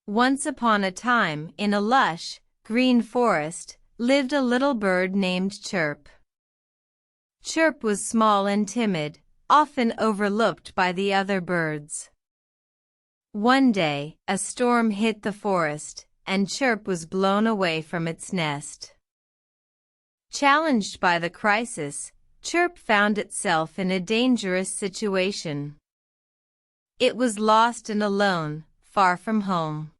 Once upon a time, in a lush, green forest, lived a little bird named Chirp. Chirp was small and timid, often overlooked by the other birds. One day, a storm hit the forest, and Chirp was blown away from its nest. Challenged by the crisis, Chirp found itself in a dangerous situation. It was lost and alone, far from home.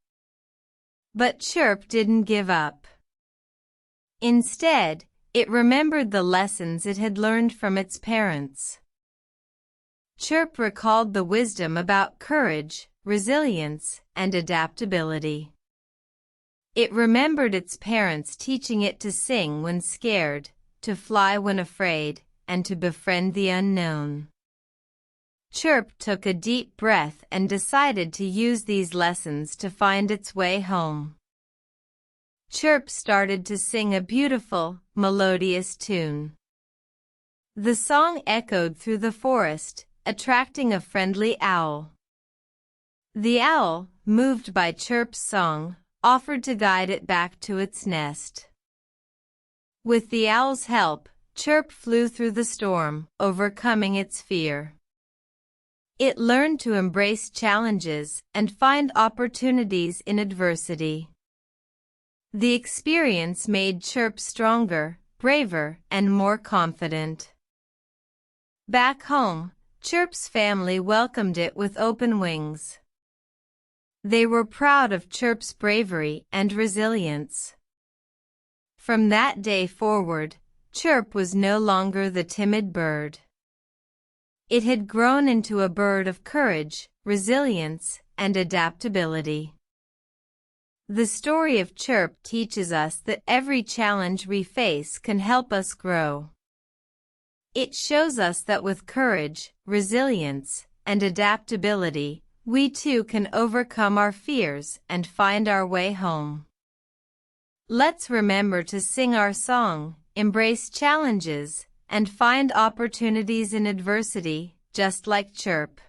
But Chirp didn't give up. Instead, it remembered the lessons it had learned from its parents. Chirp recalled the wisdom about courage, resilience, and adaptability. It remembered its parents teaching it to sing when scared, to fly when afraid, and to befriend the unknown. Chirp took a deep breath and decided to use these lessons to find its way home. Chirp started to sing a beautiful, melodious tune. The song echoed through the forest, attracting a friendly owl. The owl, moved by Chirp's song, offered to guide it back to its nest. With the owl's help, Chirp flew through the storm, overcoming its fear. It learned to embrace challenges and find opportunities in adversity. The experience made Chirp stronger, braver, and more confident. Back home, Chirp's family welcomed it with open wings. They were proud of Chirp's bravery and resilience. From that day forward, Chirp was no longer the timid bird. It had grown into a bird of courage, resilience, and adaptability. The story of Chirp teaches us that every challenge we face can help us grow. It shows us that with courage, resilience, and adaptability, we too can overcome our fears and find our way home. Let's remember to sing our song, embrace challenges, and find opportunities in adversity, just like Chirp.